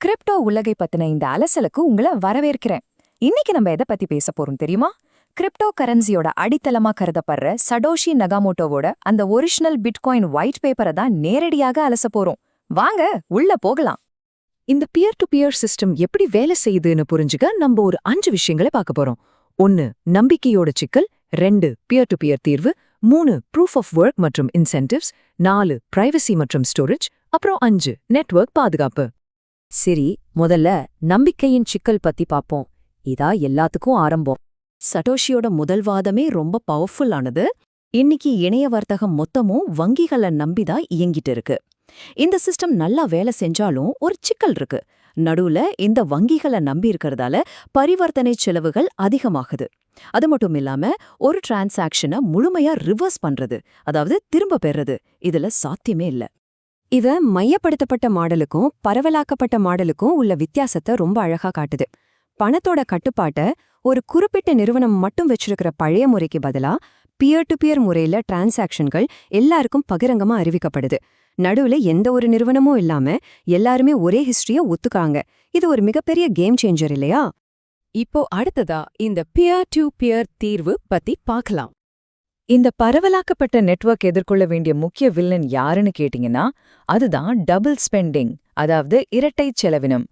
Crypto உலகை பத்தின இந்த அலசலுக்கு உங்களை வரவேற்கிறேன். இன்னைக்கு நம்ம எதை பத்தி பேச போறோம் தெரியுமா? கிரிப்டோ கரன்சியோட அடித்தளமா கருதப்படுற சடோஷி நகாமோட்டோவோட அந்த ஒரிஜினல் பிட்காயின் ஒயிட் பேப்பரை தான் நேரடியாக அலச போறோம். வாங்க உள்ள போகலாம். இந்த பியர் டு பியர் சிஸ்டம் எப்படி வேலை செய்யுதுன்னு புரிஞ்சுக்க நம்ம ஒரு 5 விஷயங்களை பார்க்க போறோம். 1. நம்பிக்கையோட சிக்கல். 2. பியர் டு பியர் தீர்வு. 3. ப்ரூஃப் ஆஃப் ஒர்க் மற்றும் இன்சென்டிவ்ஸ். 4. பிரைவசி மற்றும் ஸ்டோரேஜ். அப்புறம் 5. நெட்வொர்க் பாதுகாப்பு. சரி, முதல்ல நம்பிக்கையின் சிக்கல் பத்தி பாப்போம். இதா எல்லாத்துக்கும் ஆரம்பம். சடோஷியோட முதல் வாதமே ரொம்ப பவர்ஃபுல்லானது. இன்னைக்கு இணைய வர்த்தகம் மொத்தமும் வங்கிகளை நம்பிதான் இயங்கிட்டு இருக்கு. இந்த சிஸ்டம் நல்லா வேலை செஞ்சாலும் ஒரு சிக்கல் இருக்கு. நடுவுல இந்த வங்கிகளை நம்பி இருக்கிறதால பரிவர்த்தனை செலவுகள் அதிகமாகுது. அது மட்டும் இல்லாம ஒரு டிரான்சாக்ஷனை முழுமையா ரிவர்ஸ் பண்றது, அதாவது திரும்ப பெறது, இதுல சாத்தியமே இல்ல. இத மையப்படுத்தப்பட்ட மாடலுக்கும் பரவலாக்கப்பட்ட மாடலுக்கும் உள்ள வித்தியாசத்தை ரொம்ப அழகா காட்டுது. பணத்தோட கட்டுப்பாட்ட ஒரு குறிப்பிட்ட நிறுவனம் மட்டும் வச்சிருக்கிற பழைய முறைக்கு பதிலா பியர் டு பியர் முறையில டிரான்சாக்ஷன்கள் எல்லாருக்கும் பகிரங்கமா அறிவிக்கப்படுது. நடுவுல எந்த ஒரு நிறுவனமும் இல்லாம எல்லாருமே ஒரே ஹிஸ்டரிய ஒத்துக்காங்க. இது ஒரு மிகப்பெரிய கேம் சேஞ்சர் இல்லையா? இப்போ அடுத்ததா இந்த பியர் டு பியர் தீர்வு பத்தி பார்க்கலாம். இந்த பரவலாக்கப்பட்ட நெட்வொர்க் எதிர்கொள்ள வேண்டிய முக்கிய வில்லன் யாருன்னு கேட்டீங்கன்னா, அதுதான் டபுள் ஸ்பெண்டிங், அதாவது இரட்டை செலவினம்.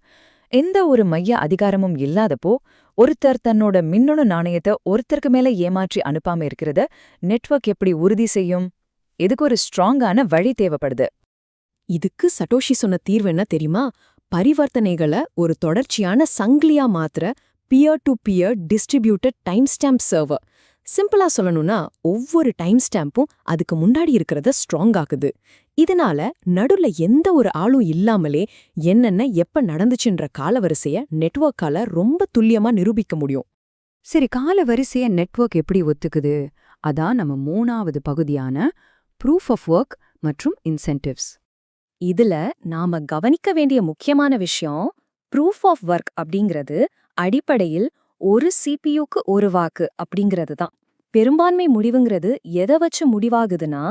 எந்த ஒரு மைய அதிகாரமும் இல்லாதப்போ ஒருத்தர் தன்னோட மின்னணு நாணயத்தை ஒருத்தருக்கு மேல ஏமாற்றி அனுப்பாம இருக்கிறத நெட்வொர்க் எப்படி உறுதி செய்யும்? இதுக்கு ஒரு ஸ்ட்ராங்கான வழி தேவைப்படுது. இதுக்கு சட்டோஷி சொன்ன தீர்வு என்ன தெரியுமா? பரிவர்த்தனைகளை ஒரு தொடர்ச்சியான சங்கிலியா மாத்திர peer to peer distributed time stamp server. சிம்பிளா சொல்லணும்னா ஒவ்வொரு டைம் ஸ்டாம்பும் அதுக்கு முன்னாடி இருக்கிறத ஸ்ட்ராங் ஆகுது. இதனால நடுல எந்த ஒரு ஆளும் இல்லாமலே என்னென்ன எப்ப நடந்துச்சுன்ற காலவரிசைய நெட்வொர்க்கால ரொம்ப துல்லியமா நிரூபிக்க முடியும். சரி, காலவரிசைய நெட்வொர்க் எப்படி ஒத்துக்குது? அதான் நம்ம 3வது பகுதியான ப்ரூஃப் ஆஃப் ஒர்க் மற்றும் இன்சென்டிவ்ஸ். இதுல நாம கவனிக்க வேண்டிய முக்கியமான விஷயம், ப்ரூஃப் ஆஃப் ஒர்க் அப்படிங்கிறது அடிப்படையில் ஒரு சிபியுக்கு ஒரு வாக்கு அப்படிங்கிறது தான். பெரும்பான்மை முடிவுங்கிறது எதை வச்சு முடிவாகுதுன்னா,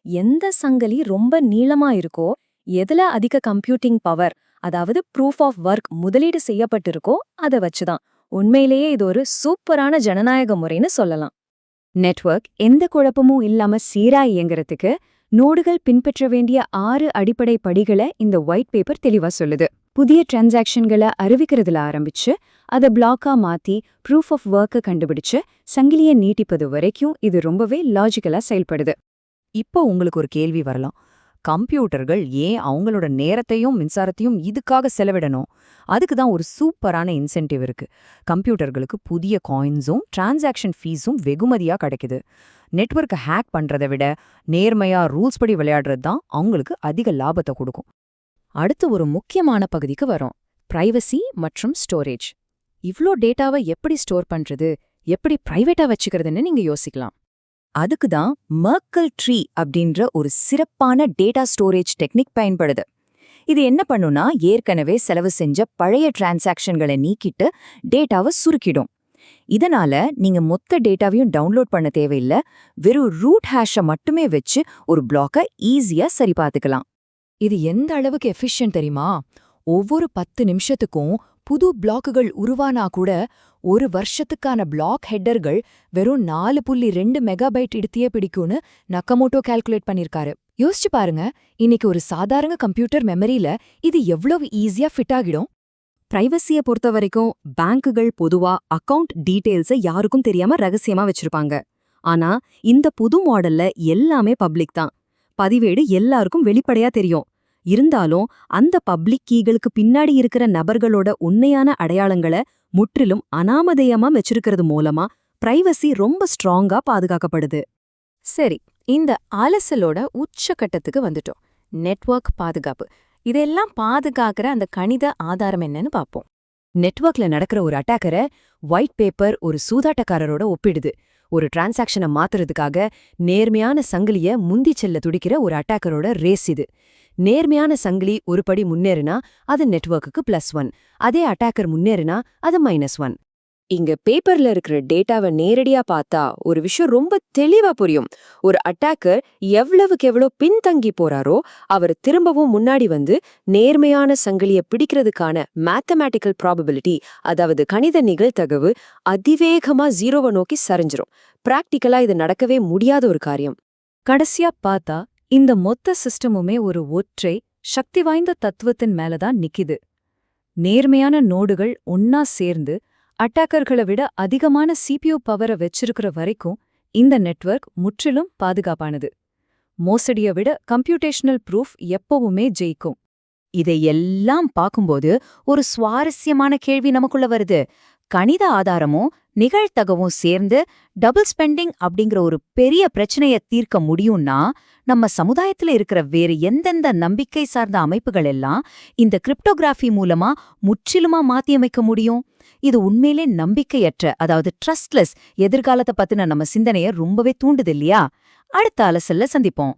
எந்த சங்கிலி ரொம்ப நீளமா இருக்கோ, எதுல அதிக கம்ப்யூட்டிங் பவர், அதாவது ப்ரூஃப் ஆஃப் ஒர்க் முதலீடு செய்யப்பட்டிருக்கோ அதை வச்சுதான். உண்மையிலேயே இது ஒரு சூப்பரான ஜனநாயக முறைன்னு சொல்லலாம். நெட்வொர்க் எந்த குழப்பமும் இல்லாம சீரா இயங்குறதுக்கு நோடுகள் பின்பற்ற வேண்டிய 6 அடிப்படை படிகளை இந்த ஒயிட் பேப்பர் தெளிவா சொல்லுது. புதிய டிரான்சாக்ஷன்களை அறிவிக்கிறதுல ஆரம்பிச்சு அதை பிளாக்கா மாத்தி ப்ரூஃப் ஆஃப் ஒர்க்கை கண்டுபிடிச்சு சங்கிலியை நீட்டிப்பது வரைக்கும் இது ரொம்பவே லாஜிக்கலா செயல்படுது. இப்போ உங்களுக்கு ஒரு கேள்வி வரலாம். கம்ப்யூட்டர்கள் ஏன் அவங்களோட நேரத்தையும் மின்சாரத்தையும் இதுக்காக செலவிடணும்? அதுக்கு தான் ஒரு சூப்பரான இன்சென்டிவ் இருக்கு. கம்ப்யூட்டர்களுக்கு புதிய காயின்ஸும் டிரான்சாக்ஷன் ஃபீஸும் வெகுமதியா கிடைக்குது. நெட்வொர்க்கை ஹேக் பண்றதை விட நேர்மையா ரூல்ஸ் படி விளையாடுறது தான் அவங்களுக்கு அதிக லாபத்தை கொடுக்கும். அடுத்து ஒரு முக்கியமான பகுதிக்கு வரோம், பிரைவசி மற்றும் ஸ்டோரேஜ். இவ்ளோ டேட்டாவை எப்படி ஸ்டோர் பண்றது, எப்படி பிரைவேட்டா வச்சுக்கிறதுன்னு நீங்க யோசிக்கலாம். அதுக்கு தான் மெர்க்கல் ட்ரீ அப்படின்ற ஒரு சிறப்பான டேட்டா ஸ்டோரேஜ் டெக்னிக் பயன்படுது. இது என்ன பண்ணுனா, ஏற்கனவே செலவு செஞ்ச பழைய டிரான்சாக்ஷன்களை நீக்கிட்டு டேட்டாவை சுருக்கிடும். இதனால நீங்க மொத்த டேட்டாவையும் டவுன்லோட் பண்ண தேவையில்லை. வெறும் ரூட் ஹேஷை மட்டுமே வச்சு ஒரு பிளாக்கை ஈஸியா சரி பார்த்துக்கலாம். இது எந்த அளவுக்கு எஃபிஷியன்ட் தெரியுமா? ஒவ்வொரு 10 நிமிஷத்துக்கும் புது பிளாக்குகள் உருவானா கூட ஒரு வருஷத்துக்கான பிளாக் ஹெட்டர்கள் வெறும் 4.2 மெகாபைட் இடத்தையே பிடிக்கும்னு நக்கமோட்டோ கால்குலேட் பண்ணிருக்காரு. யோசிச்சு பாருங்க, இன்னைக்கு ஒரு சாதாரண கம்ப்யூட்டர் மெமரியில இது எவ்வளவு ஈஸியா ஃபிட் ஆகிடும். பிரைவசியை பொறுத்த வரைக்கும் பேங்குகள் பொதுவா அக்கவுண்ட் டீடைல்ஸை யாருக்கும் தெரியாம ரகசியமா வச்சிருப்பாங்க. ஆனா இந்த புது மாடல்ல எல்லாமே பப்ளிக் தான். பதிவேடு எல்லாருக்கும் வெளிப்படையா தெரியும். இருந்தாலும் அந்த பப்ளிக் கீகளுக்கு பின்னாடி இருக்கிற நபர்களோட உண்மையான அடையாளங்களை முற்றிலும் அனாமதேயமா வச்சிருக்கிறது மூலமா பிரைவசி ரொம்ப ஸ்ட்ராங்கா பாதுகாக்கப்படுது. சரி, இந்த அலசலோட உச்சகட்டத்துக்கு வந்துட்டோம். நெட்வொர்க் பாதுகாப்பு. இதெல்லாம் பாதுகாக்கிற அந்த கணித ஆதாரம் என்னன்னு பார்ப்போம். நெட்வொர்க்ல நடக்கிற ஒரு அட்டாக்கரை ஒயிட் பேப்பர் ஒரு சூதாட்டக்காரரோட ஒப்பிடுது. ஒரு டிரான்சாக்ஷனை மாத்துறதுக்காக நேர்மையான சங்கிலிய முந்தி செல்ல துடிக்கிற ஒரு அட்டாக்கரோட ரேஸ் இது. நேர்மையான சங்கிலி ஒரு படி முன்னேறினா அது நெட்வொர்க்குக்கு +1, அதே அட்டாக்கர் முன்னேறினா அது -1. இங்க பேப்பர்ல இருக்கிற டேட்டாவை நேரடியா பார்த்தா ஒரு விஷயம் ரொம்ப தெளிவா புரியும். ஒரு அட்டாக்கர் எவ்வளவுக்கு எவ்வளவு பின்தங்கி போறாரோ அவர் திரும்பவும் முன்னாடி வந்து நேர்மையான சங்கிலிய பிடிக்கிறதுக்கான மேத்தமேட்டிக்கல் ப்ராபபிலிட்டி, அதாவது கணித நிகழ்தகவு அதிவேகமா 0வை நோக்கி சரிஞ்சிரும். பிராக்டிக்கலா இது நடக்கவே முடியாத ஒரு காரியம். கடைசியா பார்த்தா இந்த மொத்த சிஸ்டமுமே ஒரு ஒற்றை சக்தி வாய்ந்த தத்துவத்தின் மேலதான் நிக்குது. நேர்மையான நோடுகள் ஒன்னா சேர்ந்து அட்டாக்கர்களை விட அதிகமான CPU பவரை வச்சிருக்கிற வரைக்கும் இந்த நெட்வொர்க் முற்றிலும் பாதுகாப்பானது. மோசடியை விட கம்ப்யூட்டேஷனல் ப்ரூஃப் எப்பவுமே ஜெயிக்கும். இதையெல்லாம் பார்க்கும்போது ஒரு சுவாரஸ்யமான கேள்வி நமக்குள்ள வருது. கணித ஆதாரமும் நிகழ்தகவும் சேர்ந்து டபுள் ஸ்பெண்டிங் அப்படிங்கிற ஒரு பெரிய பிரச்சனைய தீர்க்க முடியும்னா நம்ம சமுதாயத்துல இருக்கிற வேறு எந்தெந்த நம்பிக்கை சார்ந்த அமைப்புகள் எல்லாம் இந்த கிரிப்டோகிராஃபி மூலமா முற்றிலுமா மாத்தியமைக்க முடியும்? இது உண்மையிலே நம்பிக்கையற்ற, அதாவது ட்ரஸ்ட்லெஸ் எதிர்காலத்தை பத்தின நம்ம சிந்தனைய ரொம்பவே தூண்டுது இல்லையா? அடுத்த அலசல்ல சந்திப்போம்.